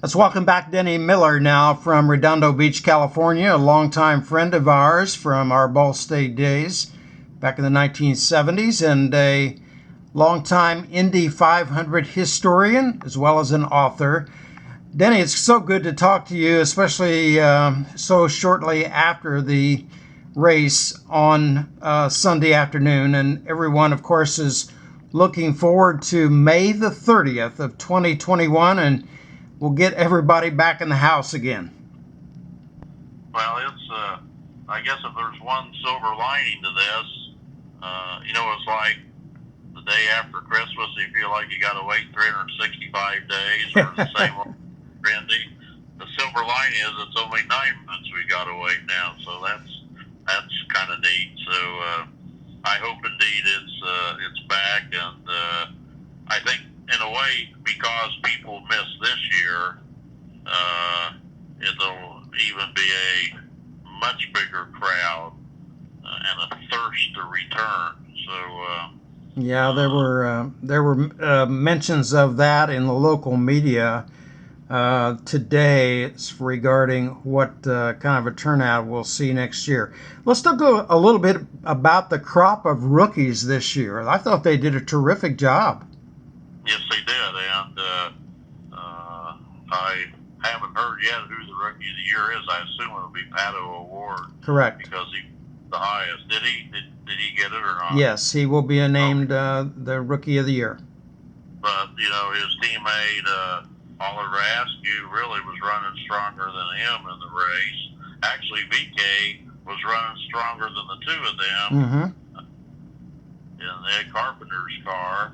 Let's welcome back Denny Miller now from Redondo Beach, California, a longtime friend of ours from our Ball State days back in the 1970s, and a longtime Indy 500 historian as well as an author. Denny, it's so good to talk to you, especially so shortly after the race on Sunday afternoon. And everyone, of course, is looking forward to May the 30th of 2021, and we'll get everybody back in the house again. Well, I guess if there's one silver lining to this, it's like the day after Christmas, you feel like you got to wait 365 days for the same old Indy. The silver lining is it's only 9 months we got to wait now, so that's kind of neat. So I hope indeed it's back, and I think in a way because people missed this year, it'll even be a much bigger crowd and a thirst to return. So. Yeah, there were mentions of that in the local media today. It's regarding what kind of a turnout we'll see next year. Let's talk a little bit about the crop of rookies this year. I thought they did a terrific job. Yes, they did, and I haven't heard yet who the rookie of the year is. I assume it'll be Pato Award. Correct. Because he's the highest. Did he get it or not? Yes, he will be named the rookie of the year. But his teammate Oliver Askew really was running stronger than him in the race. Actually, VK was running stronger than the two of them in Ed Carpenter's car,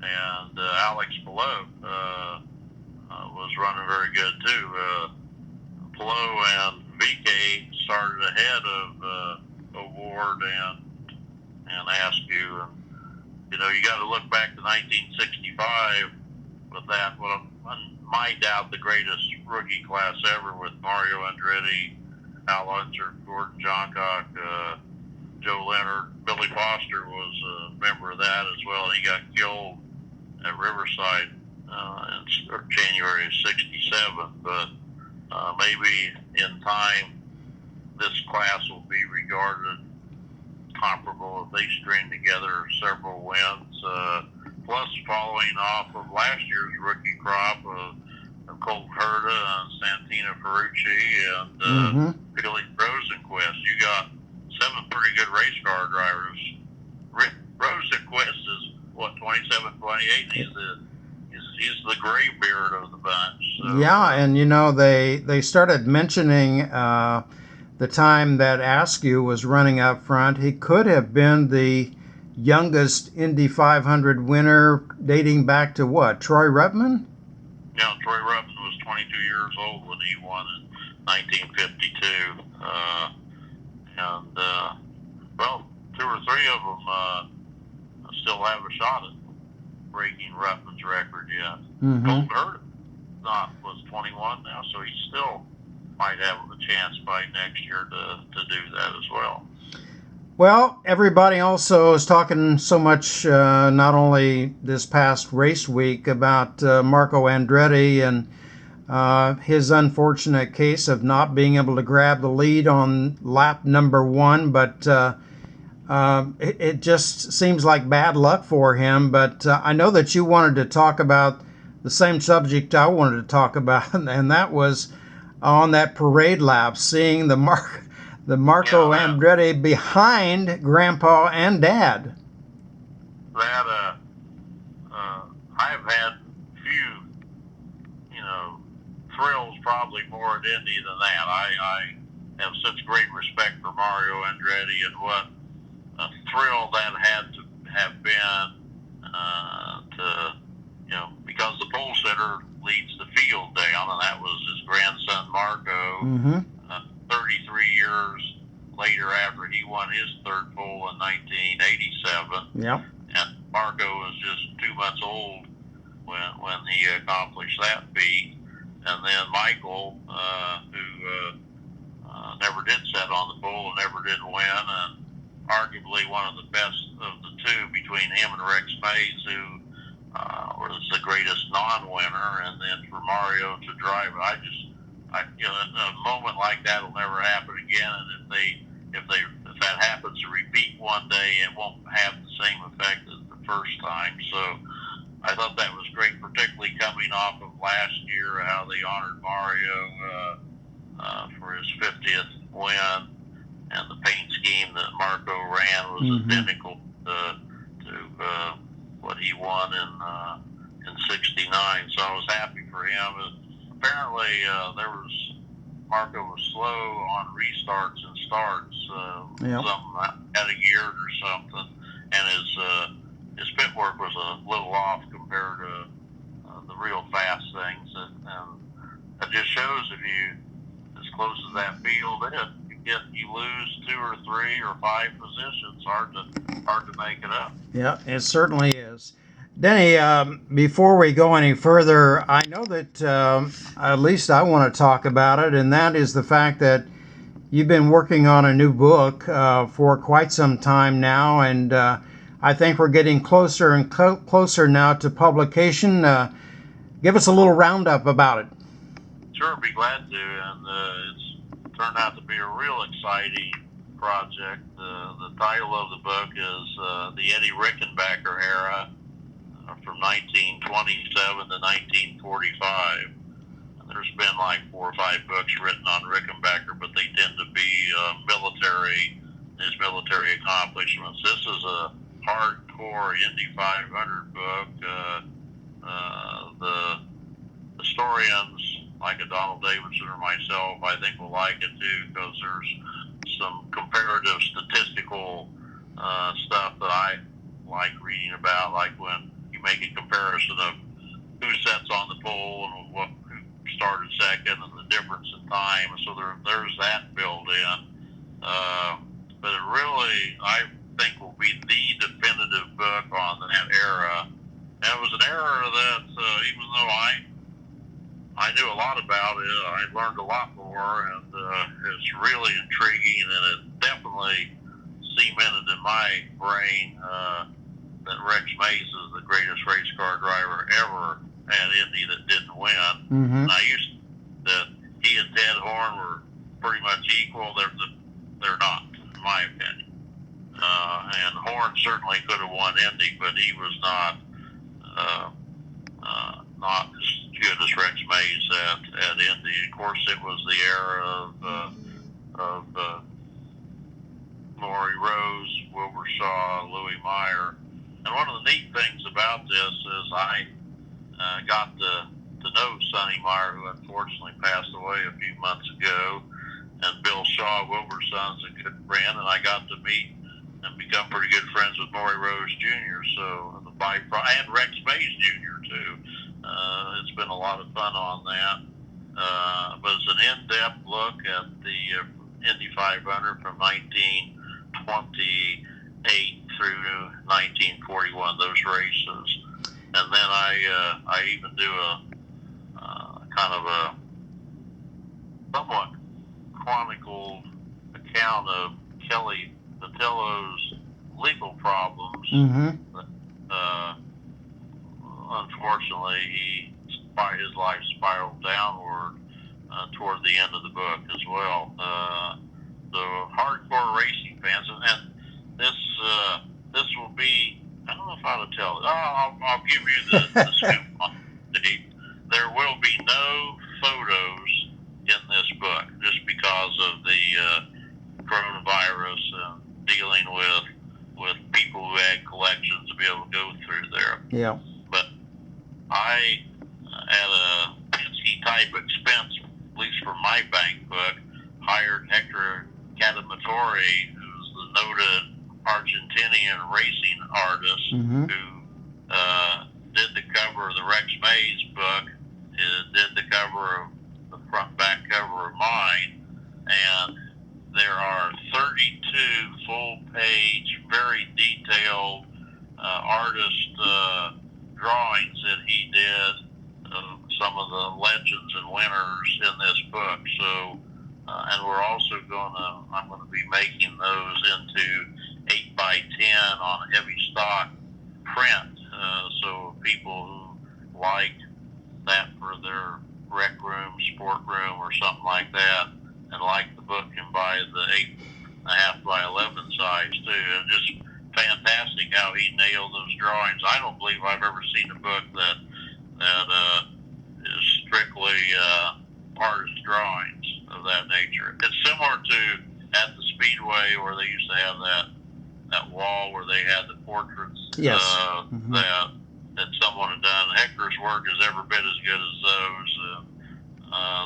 and Alex Pillow was running very good too. Pillow and VK started ahead of Award and Askew, and you got to look back to 1965 with that. Well, I doubt the greatest rookie class ever with Mario Andretti, Al Unser, Gordon Johncock, Joe Leonard. Billy Foster was a member of that as well, and he got killed at Riverside in January of '67. But maybe in time, this class will be regarded comparable if they string together several wins. Plus, following off of last year's rookie crop of Colt Herta and Santina Ferrucci and Billy Rosenquist, you got 7 pretty good race car drivers. Rosenquist is 27, 28. He's the gray beard of the bunch. So. Yeah, and they started mentioning the time that Askew was running up front. He could have been the youngest Indy 500 winner dating back to what? Troy Ruttman? Yeah, Troy Ruttman was 22 years old when he won in 1952. Well, 2 or 3 of them still have a shot at breaking Ruttman's record yet. Colt Herta was 21 now, so he still might have a chance by next year to do that as well. Well, everybody also is talking so much, not only this past race week, about Marco Andretti and his unfortunate case of not being able to grab the lead on lap number 1, but it just seems like bad luck for him. But I know that you wanted to talk about the same subject I wanted to talk about, and that was on that parade lap, seeing the Marco Andretti behind Grandpa and Dad. That I've had few, thrills probably more at Indy than that. I have such great respect for Mario Andretti and what a thrill that had to have been because the pole sitter leads the field down, and that was his grandson Marco. 33 years later, after he won his third pole in 1987. Yep. And Marco was just 2 months old when he accomplished that feat. And then Michael, who never did set on the pole and never did win, and arguably one of the best of the two between him and Rex Mays, who was the greatest non-winner. And then for Mario to drive it. A moment like that will never happen again. And if that happens to repeat one day, it won't have the same effect as the first time. So I thought that was great, particularly coming off of last year, how they honored Mario for his 50th win, and the paint scheme that Marco ran was identical to what he won in '69. So I was happy for him. And apparently, Marco was slow on restarts and starts. Something had a gear or something, and his pit work was a little off compared to the real fast things. And it just shows if you as close as that field is, you lose 2 or 3 or 5 positions. Hard to make it up. Yeah, it certainly is. Denny, before we go any further, I know that at least I want to talk about it, and that is the fact that you've been working on a new book for quite some time now, and I think we're getting closer and closer now to publication. Give us a little roundup about it. Sure, be glad to. And it's turned out to be a real exciting project. The title of the book is The Eddie Rickenbacker Era, from 1927 to 1945. And there's been like 4 or 5 books written on Rickenbacker, but they tend to be his military accomplishments. This is a hardcore Indy500 book. The historians like a Donald Davidson or myself, I think, will like it too, because there's some comparative statistical stuff that I like reading about, like when you make a comparison of who sets on the pole and who started second and the difference in time. So there's that built in. But it really, I think, will be the definitive book on that era. And it was an era that, even though I knew a lot about it, I learned a lot more, and it's really intriguing, and it definitely cemented in my brain that Rex Mays is the greatest race car driver ever at Indy that didn't win. And I used to that he and Ted Horn were pretty much equal. They're not, in my opinion. And Horn certainly could have won Indy, but he was not as good as Rex Mays at Indy. Of course, it was the era of Laurie Rose, Wilbur Shaw, Louis Meyer. And one of the neat things about this is I got to know Sonny Meyer, who unfortunately passed away a few months ago, and Bill Shaw, Wilbur's son's a good friend, and I got to meet and become pretty good friends with Maury Rose Jr. So and Rex Mays Jr. too. It's been a lot of fun on that. But it's an in-depth look at the Indy 500 from 1928 through 1941, those races. And then I even do a kind of a somewhat chronicled account of Kelly Vitello's legal problems. Unfortunately, his life spiraled downward toward the end of the book as well. So hardcore racing fans, and this will be, I don't know if I ought to tell it. I'll give you the scoop on it. There will be no photos in this book, just because of the coronavirus and dealing with people who had collections to be able to go through there. Yeah. But I, at a Penske type expense, at least for my bank book, hired Hector Cadamatore, who's the noted Argentinian racing artist who did the cover of the Rex Mays book, did the cover of the front back cover of mine, and there are 32 full-page, very detailed artist drawings that he did of some of the legends and winners in this book. So, and we're also I'm going to be making those into 8x10 on heavy stock print. So people who like that for their rec room, sport room, or something like that, and like the book and buy the 8.5 by 11 size too. It's just fantastic how he nailed those drawings. I don't believe I've ever seen a book that is strictly artist drawings of that nature. It's similar to at the Speedway where they used to have that wall where they had the portraits Yes. that someone had done. Hector's work is every bit as good as those.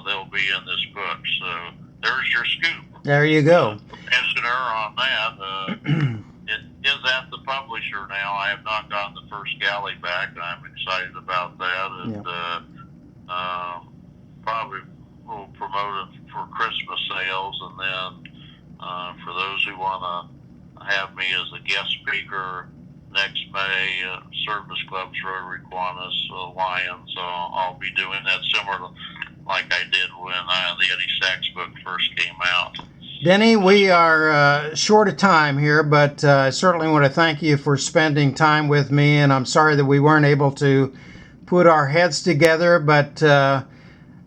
They'll be in this book. So there's your scoop. There you go. Commissioner on that. It is at the publisher now. I have not gotten the first galley back. I'm excited about that. And probably will promote it for Christmas sales. And then for those who want to have me as a guest speaker next May, Service Clubs, Rotary Kiwanis, Lions, I'll be doing that similar to like I did when the Eddie Sachs book first came out. Denny, we are short of time here, but I certainly want to thank you for spending time with me, and I'm sorry that we weren't able to put our heads together, but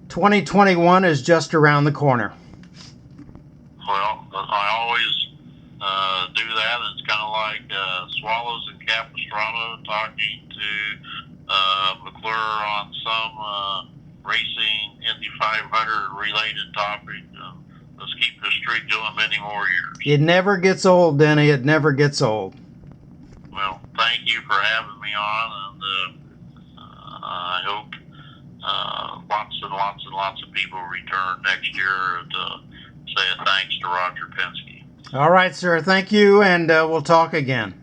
2021 is just around the corner. Well, I always do that. It's kind of like Swallows and Capistrano talking to McClure on some racing Indy500 related topic. Let's keep the streak going many more years. It never gets old, Denny. It never gets old. Well, thank you for having me on, and I hope lots and lots and lots of people return next year to say a thanks to Roger Penske. All right, sir. Thank you, and we'll talk again.